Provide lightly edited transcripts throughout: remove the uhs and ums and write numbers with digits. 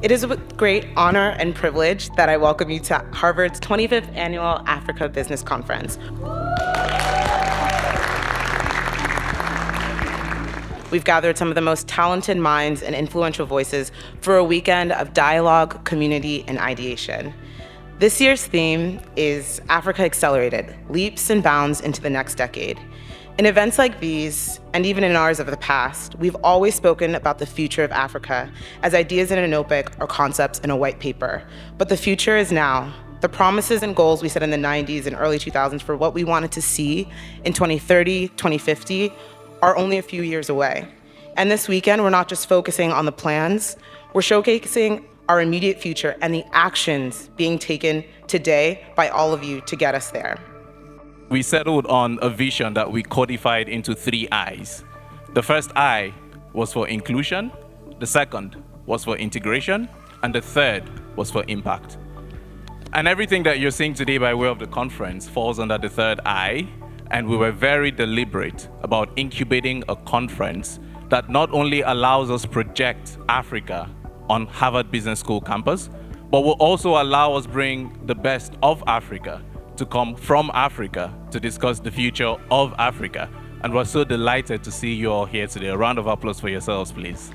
It is with great honor and privilege that I welcome you to Harvard's 25th Annual Africa Business Conference. We've gathered some of the most talented minds and influential voices for a weekend of dialogue, community, and ideation. This year's theme is Africa Accelerated, Leaps and Bounds into the Next Decade. In events like these, and even in ours of the past, we've always spoken about the future of Africa as ideas in a notebook or concepts in a white paper. But the future is now. The promises and goals we set in the 90s and early 2000s for what we wanted to see in 2030, 2050 are only a few years away. And this weekend, we're not just focusing on the plans, we're showcasing our immediate future and the actions being taken today by all of you to get us there. We settled on a vision that we codified into 3 I's. The first I was for inclusion, the second was for integration, and the third was for impact. And everything that you're seeing today by way of the conference falls under the third I, and we were very deliberate about incubating a conference that not only allows us project Africa on Harvard Business School campus, but will also allow us bring the best of Africa to come from Africa to discuss the future of Africa. And we're so delighted to see you all here today. A round of applause for yourselves, please.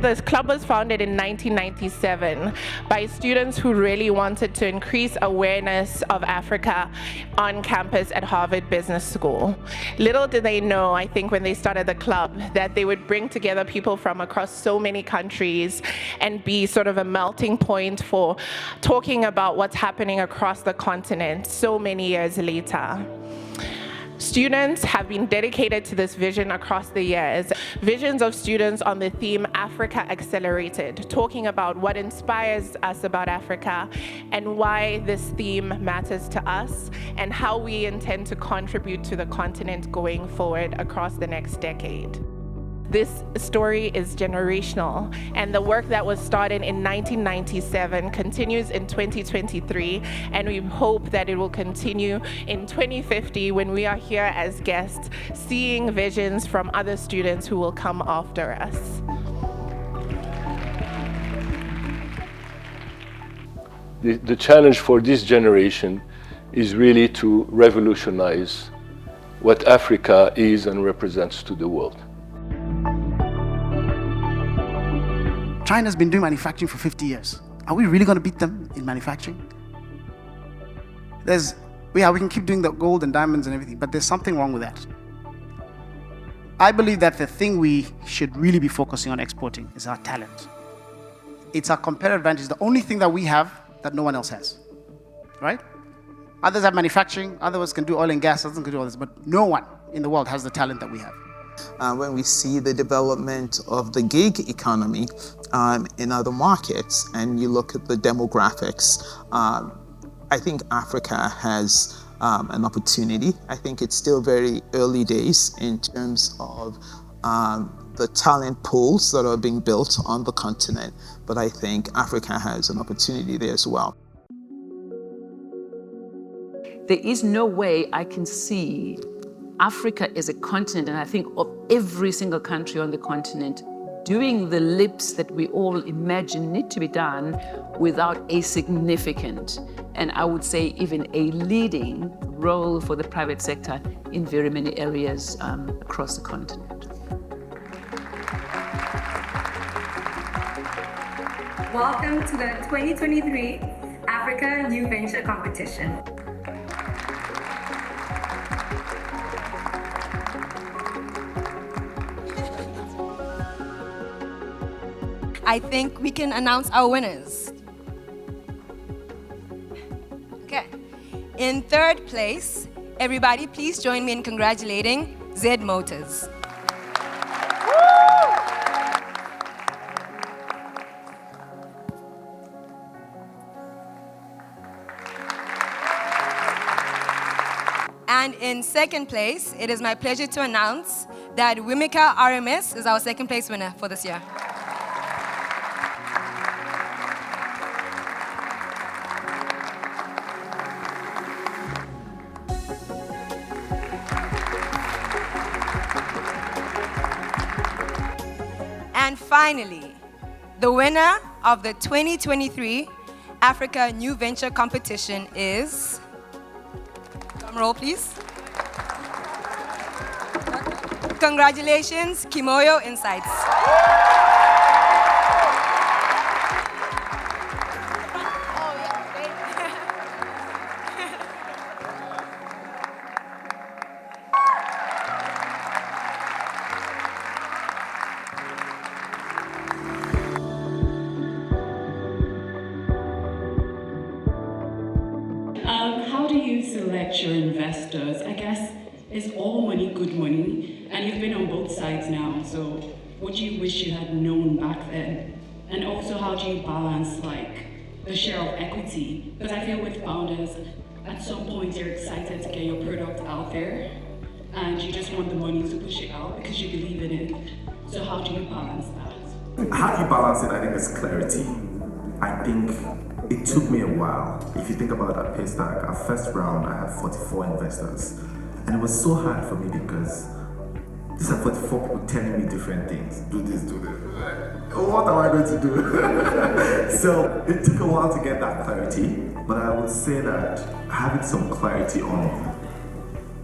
This club was founded in 1997 by students who really wanted to increase awareness of Africa on campus at Harvard Business School. Little did they know, I think, when they started the club, that they would bring together people from across so many countries and be sort of a melting point for talking about what's happening across the continent so many years later. Students have been dedicated to this vision across the years. Visions of students on the theme Africa Accelerated, talking about what inspires us about Africa and why this theme matters to us and how we intend to contribute to the continent going forward across the next decade. This story is generational, and the work that was started in 1997 continues in 2023, and we hope that it will continue in 2050 when we are here as guests, seeing visions from other students who will come after us. The challenge for this generation is really to revolutionize what Africa is and represents to the world. China's been doing manufacturing for 50 years. Are we really going to beat them in manufacturing? We can keep doing the gold and diamonds and everything, but there's something wrong with that. I believe that the thing we should really be focusing on exporting is our talent. It's our competitive advantage, the only thing that we have that no one else has, right? Others have manufacturing, others can do oil and gas, others can do all this, but no one in the world has the talent that we have. When we see the development of the gig economy in other markets, and you look at the demographics, I think Africa has an opportunity. I think it's still very early days in terms of the talent pools that are being built on the continent, but I think Africa has an opportunity there as well. There is no way I can see Africa as a continent, and I think of every single country on the continent, doing the leaps that we all imagine need to be done without a significant, and I would say even a leading role for the private sector in very many areas across the continent. Welcome to the 2023 Africa New Venture Competition. I think we can announce our winners. Okay. In third place, everybody please join me in congratulating Zed Motors. And in second place, it is my pleasure to announce that Wimika RMS is our second place winner for this year. And finally, the winner of the 2023 Africa New Venture Competition is, drum roll please. Congratulations, Kimoyo Insights. How do you select your investors? I guess it's all money, good money, and you've been on both sides now, so what do you wish you had known back then? And also, how do you balance like the share of equity? Because I feel with founders, at some point you're excited to get your product out there, and you just want the money to push it out because you believe in it. So how do you balance that? How you balance it, I think, is clarity. I think it took me a while. If you think about that Paystack, our first round, I had 44 investors. And it was so hard for me because these are 44 people telling me different things. Do this, do this. What am I going to do? So it took a while to get that clarity. But I would say that having some clarity on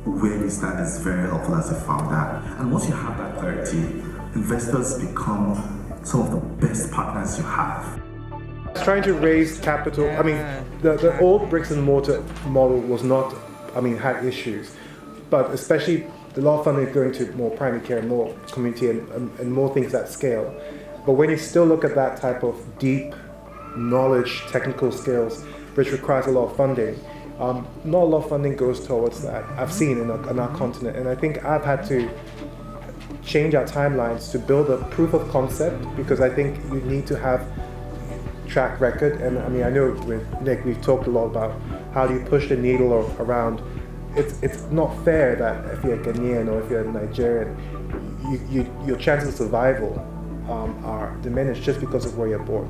where you stand is very helpful as a founder. And once you have that clarity, investors become some of the best partners you have. Trying to raise capital, I mean, the old bricks and mortar model was not, had issues, but especially the law funding going to more primary care, more community, and more things at scale. But when you still look at that type of deep knowledge, technical skills, which requires a lot of funding, not a lot of funding goes towards that. I've seen in our continent, and I think I've had to change our timelines to build a proof of concept, because I think you need to have track record. And I know with Nick we've talked a lot about how do you push the needle around. It's not fair that if you're a Ghanaian or if you're a Nigerian, your chances of survival are diminished just because of where you're born.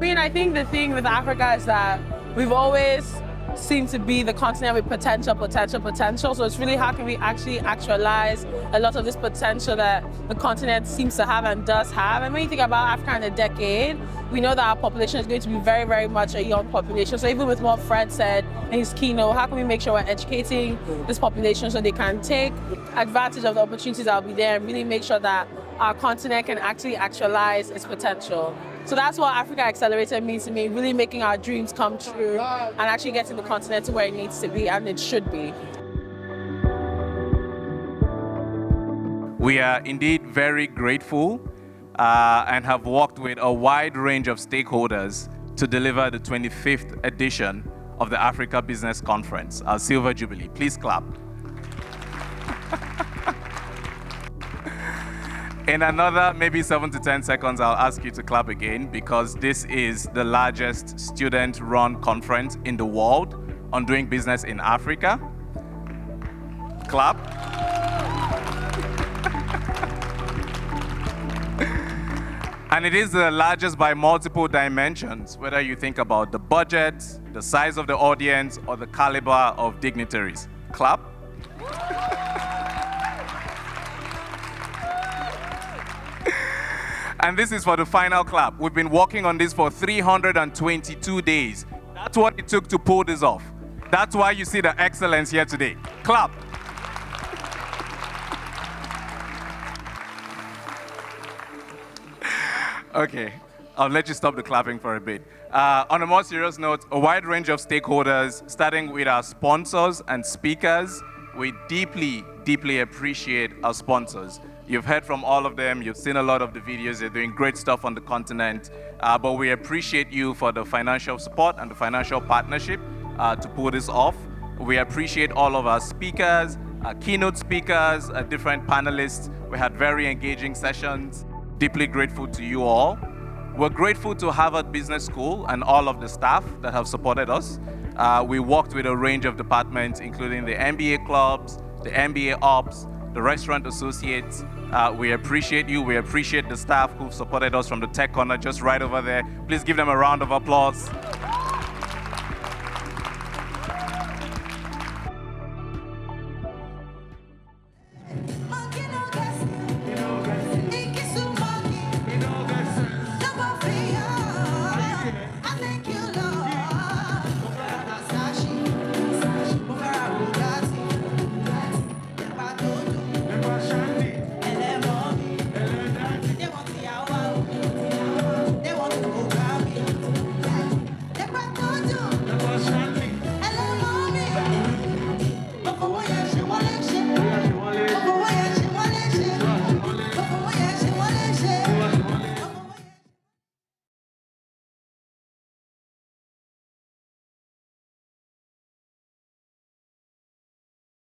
I think the thing with Africa is that we've always seemed to be the continent with potential. So it's really how can we actually actualize a lot of this potential that the continent seems to have and does have. And when you think about Africa in a decade, we know that our population is going to be very, very much a young population. So even with what Fred said in his keynote, how can we make sure we're educating this population so they can take advantage of the opportunities that will be there and really make sure that our continent can actually actualize its potential. So that's what Africa Accelerator means to me, really making our dreams come true and actually getting the continent to where it needs to be and it should be. We are indeed very grateful and have worked with a wide range of stakeholders to deliver the 25th edition of the Africa Business Conference, our Silver Jubilee. Please clap. In another maybe 7 to 10 seconds, I'll ask you to clap again, because this is the largest student-run conference in the world on doing business in Africa. Clap. And it is the largest by multiple dimensions, whether you think about the budget, the size of the audience, or the caliber of dignitaries. Clap. And this is for the final clap. We've been working on this for 322 days. That's what it took to pull this off. That's why you see the excellence here today. Clap. Okay, I'll let you stop the clapping for a bit. On a more serious note, a wide range of stakeholders, starting with our sponsors and speakers. We deeply, deeply appreciate our sponsors. You've heard from all of them. You've seen a lot of the videos. They're doing great stuff on the continent. But we appreciate you for the financial support and the financial partnership to pull this off. We appreciate all of our speakers, our keynote speakers, different panelists. We had very engaging sessions. Deeply grateful to you all. We're grateful to Harvard Business School and all of the staff that have supported us. We worked with a range of departments, including the MBA clubs, the MBA ops, the restaurant associates. We appreciate you. We appreciate the staff who've supported us from the Tech Corner just right over there. Please give them a round of applause.